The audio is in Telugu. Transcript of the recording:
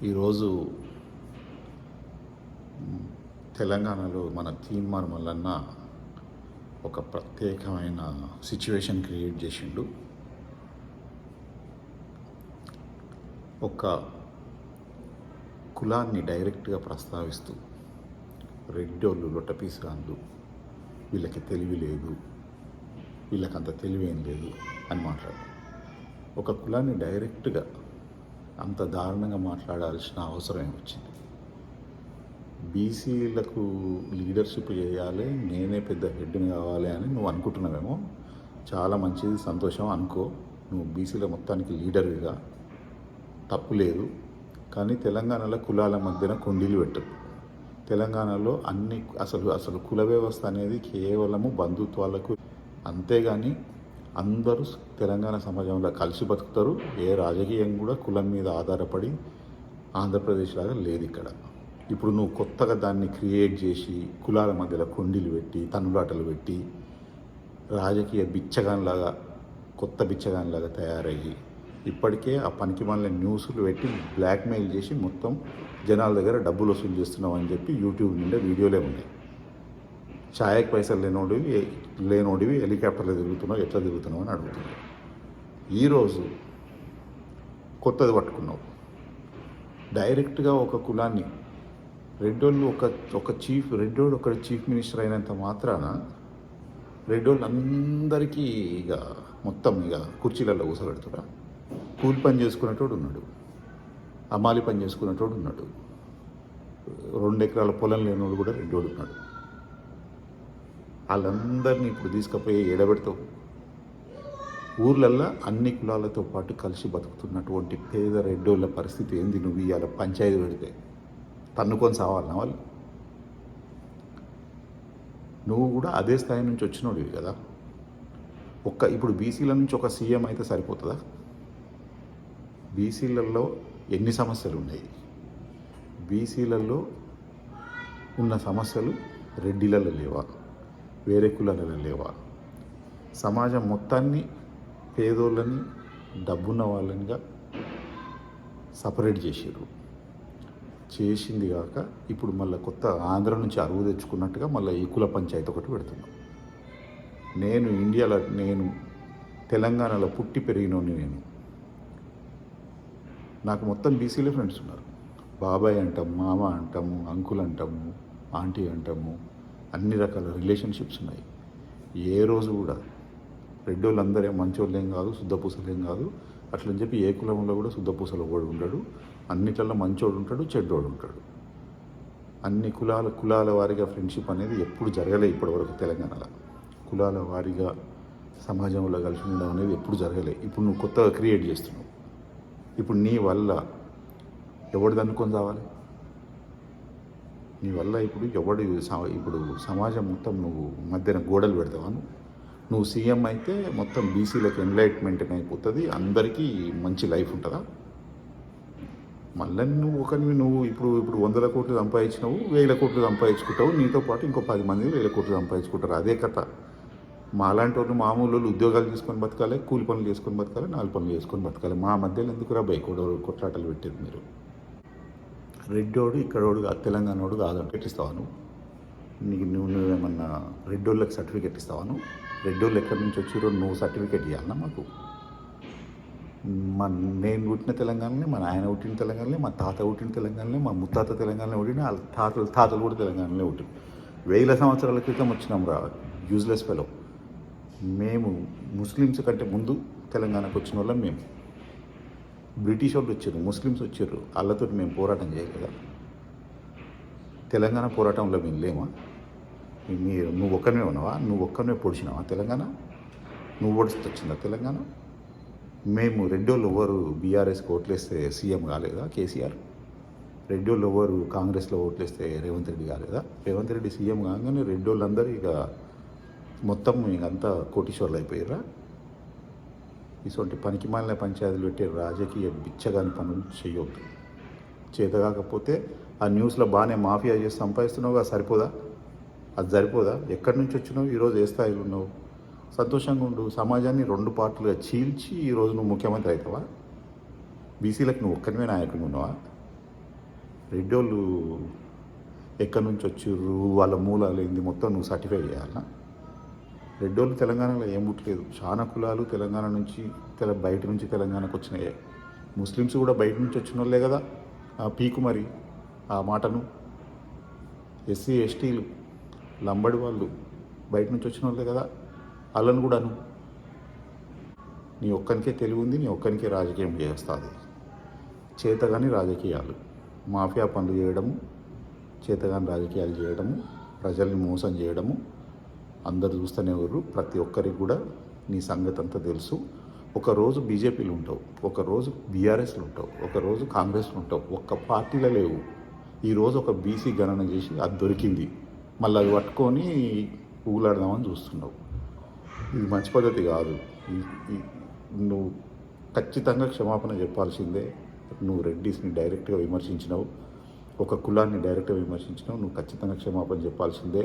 ఈరోజు తెలంగాణలో మన తీన్మార్ మల్లన్న ఒక ప్రత్యేకమైన సిచ్యువేషన్ క్రియేట్ చేసిండు. ఒక కులాన్ని డైరెక్ట్గా ప్రస్తావిస్తూ రెడ్డోళ్ళు లొట్టపీసుగాన్లు, వీళ్ళకి తెలివి లేదు, వీళ్ళకంత తెలివేం లేదు అని మాట్లాడు. ఒక కులాన్ని డైరెక్ట్గా అంత దారుణంగా మాట్లాడాల్సిన అవసరం ఏమొచ్చింది? బీసీలకు లీడర్షిప్ చేయాలి, నేనే పెద్ద హెడ్ని కావాలి అని నువ్వు అనుకుంటున్నావేమో. చాలా మంచిది, సంతోషం అనుకో. నువ్వు బీసీల మొత్తానికి లీడర్గా తప్పు లేదు. కానీ తెలంగాణలో కులాల మధ్యన కొండీలు పెట్టదు. తెలంగాణలో అన్ని అసలు కుల వ్యవస్థ అనేది కేవలము బంధుత్వాలకు, అంతేగాని అందరూ తెలంగాణ సమాజంలో కలిసి బతుకుతారు. ఏ రాజకీయం కూడా కులం మీద ఆధారపడి ఆంధ్రప్రదేశ్ లాగా లేదు ఇక్కడ. ఇప్పుడు నువ్వు కొత్తగా దాన్ని క్రియేట్ చేసి కులాల మధ్యలో కొండీలు పెట్టి తన్నులాటలు పెట్టి రాజకీయ బిచ్చగాన్లాగా, కొత్త బిచ్చగాన్లాగా తయారయ్యి ఇప్పటికే ఆ పనికి మళ్ళీ న్యూస్లు పెట్టి బ్లాక్మెయిల్ చేసి మొత్తం జనాల దగ్గర డబ్బులు వసూలు చేస్తున్నావు అని చెప్పి యూట్యూబ్ నుండే వీడియోలే ఉన్నాయి. ఛాయకు పైసలు లేనోడివి హెలికాప్టర్లో తిరుగుతున్నావు, ఎట్లా తిరుగుతున్నావు అని అడుగుతున్నావు. ఈరోజు కొత్తది పట్టుకున్నావు. డైరెక్ట్గా ఒక కులాన్ని రెడ్డోళ్ళు రెడ్డోడు ఒక చీఫ్ మినిస్టర్ అయినంత మాత్రాన రెడ్డోళ్ళు అందరికీ మొత్తం కుర్చీలలో కూసబెడుతురా. కూలి పని చేసుకునేటోడు ఉన్నాడు, అమాలి పని చేసుకునేటోడు ఉన్నాడు, 2 ఎకరాల పొలం లేనోడు కూడా రెడ్డోడు ఉన్నాడు. వాళ్ళందరినీ ఇప్పుడు తీసుకుపోయి ఎడబెడతావు. ఊర్లల్లో అన్ని కులాలతో పాటు కలిసి బతుకుతున్నటువంటి పేద రెడ్డోళ్ళ పరిస్థితి ఏంది? నువ్వు ఇవాళ పంచాయతీ పెడితే తన్నుకొని సావాలన్నా వాళ్ళు? నువ్వు కూడా అదే స్థాయి నుంచి వచ్చినోడివి కదా. ఇప్పుడు బీసీల నుంచి ఒక సీఎం అయితే సరిపోతుందా? బీసీలలో ఎన్ని సమస్యలు ఉన్నాయి? బీసీలలో ఉన్న సమస్యలు రెడ్డిలలో లేవా? వేరే కులాలలో లేవా? సమాజం మొత్తాన్ని పేదోళ్ళని డబ్బున్న వాళ్ళనిగా సపరేట్ చేసింది కాక ఇప్పుడు మళ్ళీ కొత్త ఆంధ్ర నుంచి అరువు తెచ్చుకున్నట్టుగా మళ్ళీ ఈ కుల పంచాయతీ ఒకటి పెడుతున్నాం. నేను తెలంగాణలో పుట్టి పెరిగినోని. నాకు మొత్తం బీసీలే ఫ్రెండ్స్ ఉన్నారు. బాబాయ్ అంటాము, మామ అంటాము, అంకుల్ అంటాము, ఆంటీ అంటాము, అన్ని రకాల రిలేషన్షిప్స్ ఉన్నాయి. ఏ రోజు కూడా రెడ్డోళ్ళందరూ మంచోళ్ళేం కాదు, శుద్ధపూసలేం కాదు అట్లని చెప్పి ఏ కులంలో కూడా శుద్ధపూసలు ఒకడు ఉండడు. అన్నిట్లలో మంచోడు ఉంటాడు, చెడ్డోడు ఉంటాడు. అన్ని కులాల వారీగా ఫ్రెండ్షిప్ అనేది ఎప్పుడు జరగలే ఇప్పటివరకు తెలంగాణలో. కులాల వారీగా సమాజంలో కలిసి ఉండడం అనేది ఎప్పుడు జరగలే. ఇప్పుడు నువ్వు కొత్తగా క్రియేట్ చేస్తున్నావు. ఇప్పుడు నీ వల్ల ఎవడు దన్నుకొని రావాలి? నీ వల్ల ఇప్పుడు సమాజం మొత్తం నువ్వు మధ్యన గోడలు పెడతావా? నువ్వు సీఎం అయితే మొత్తం బీసీలకు ఎన్లైట్మెంట్ అయిపోతుంది, అందరికీ మంచి లైఫ్ ఉంటుందా? మళ్ళీ నువ్వు ఇప్పుడు 100 కోట్లు సంపాదించినావు, 1000 కోట్లు సంపాదించుకుంటావు, నీతో పాటు ఇంకో 10 మంది 1000 కోట్లు సంపాదించుకుంటారు. అదే కథ. మాలాంటి వాళ్ళు మామూలు వాళ్ళు ఉద్యోగాలు చేసుకొని బతకాలి, కూలి పనులు చేసుకొని బతకాలి, 4 పనులు చేసుకొని బతకాలి. మా మధ్యలో ఎందుకురా కొట్లాటలు పెట్టేది మీరు? రెడ్డోడు ఇక్కడోడు తెలంగాణోడు కాదని పెట్టిస్తావా నువ్వేమన్నా రెడ్డోళ్ళకి సర్టిఫికెట్ ఇస్తావా? రెడ్డోళ్ళు ఎక్కడి నుంచి వచ్చిరో నువ్వు సర్టిఫికెట్ ఇవ్వాలన్నా మాకు? నేను పుట్టిన తెలంగాణనే, మా నాయన పుట్టిన తెలంగాణనే, మా తాత పుట్టిన తెలంగాణనే, మా ముత్తాత తెలంగాణలో పుట్టిన, వాళ్ళ తాతలు కూడా తెలంగాణలో పుట్టిన. 1000 సంవత్సరాల క్రితం వచ్చినాం రా, యూజ్లెస్ ఫెలో. మేము ముస్లిమ్స్ కంటే ముందు తెలంగాణకు వచ్చిన వాళ్ళం మేము. బ్రిటిష్ వాళ్ళు వచ్చారు, ముస్లిమ్స్ వచ్చారు, వాళ్ళతో మేము పోరాటం చేయలేదా? తెలంగాణ పోరాటంలో మేము లేమా? నువ్వు ఒక్కనే ఉన్నావా? నువ్వు ఒక్కనే పొడిచినావా తెలంగాణ? నువ్వు ఓడిస్తే వచ్చిందా తెలంగాణ? మేము రెడ్డోళ్ళు ఎవరు బీఆర్ఎస్కి ఓట్లేస్తే సీఎం కాలేదా కేసీఆర్? రెడ్డోళ్ళు ఎవరు కాంగ్రెస్లో ఓట్లేస్తే రేవంత్ రెడ్డి కాలేదా? రేవంత్ రెడ్డి సీఎం కాగానే రెడ్డోళ్ళందరూ మొత్తం అంతా కోటీశ్వర్లు అయిపోయారా? ఇటువంటి పనికి మాలిన పంచాయతీలు పెట్టి రాజకీయ బిచ్చగాని పనులు చేయవద్దు. చేతకాకపోతే ఆ న్యూస్లో బాగానే మాఫియా చేసి సంపాదిస్తున్నావు, అది సరిపోదా? ఎక్కడి నుంచి వచ్చినావు? ఈరోజు ఏ స్థాయిలో ఉన్నావు? సంతోషంగా ఉండు. సమాజాన్ని 2 పార్టీలుగా చీల్చి ఈరోజు నువ్వు ముఖ్యమంత్రి అవుతావా? బీసీలకు నువ్వు ఒక్కనివే నాయకుడు ఉన్నావా? రెడ్డోళ్ళు ఎక్కడి నుంచి వచ్చిర్రు, వాళ్ళ మూలాలు ఏంది మొత్తం నువ్వు సర్టిఫై చేయాలా? రెడ్డోళ్ళు తెలంగాణలో ఏం పుట్టలేదు. చాలా కులాలు తెలంగాణ నుంచి బయట నుంచి తెలంగాణకు వచ్చినాయి. ముస్లిమ్స్ కూడా బయట నుంచి వచ్చిన వాళ్ళే కదా. ఆ పీకు మరి ఆ మాటను. ఎస్సీ ఎస్టీలు లంబడి వాళ్ళు బయట నుంచి వచ్చిన వాళ్ళే కదా. వాళ్ళని కూడాను. నీ ఒక్కనికే తెలివి ఉంది, నీ ఒక్కనికే రాజకీయం చేస్తుంది. చేతగాని రాజకీయాలు, మాఫియా పనులు చేయడము, చేతగాని రాజకీయాలు చేయడము, ప్రజల్ని మోసం చేయడము అందరు చూస్తూనే ఎవరు. ప్రతి ఒక్కరికి కూడా నీ సంగతి అంతా తెలుసు. ఒకరోజు బీజేపీలు ఉంటావు, ఒకరోజు బీఆర్ఎస్లు ఉంటావు, ఒకరోజు కాంగ్రెస్లు ఉంటావు. ఒక్క పార్టీలో లేవు. ఈరోజు ఒక బీసీ గణన చేసి అది దొరికింది, మళ్ళీ అది పట్టుకొని ఊలాడదామని చూస్తున్నావు. ఇది మంచి పద్ధతి కాదు. నువ్వు ఖచ్చితంగా క్షమాపణ చెప్పాల్సిందే. నువ్వు రెడ్డిస్ని డైరెక్ట్గా విమర్శించినావు, ఒక కులాన్ని డైరెక్ట్గా విమర్శించినావు. నువ్వు ఖచ్చితంగా క్షమాపణ చెప్పాల్సిందే.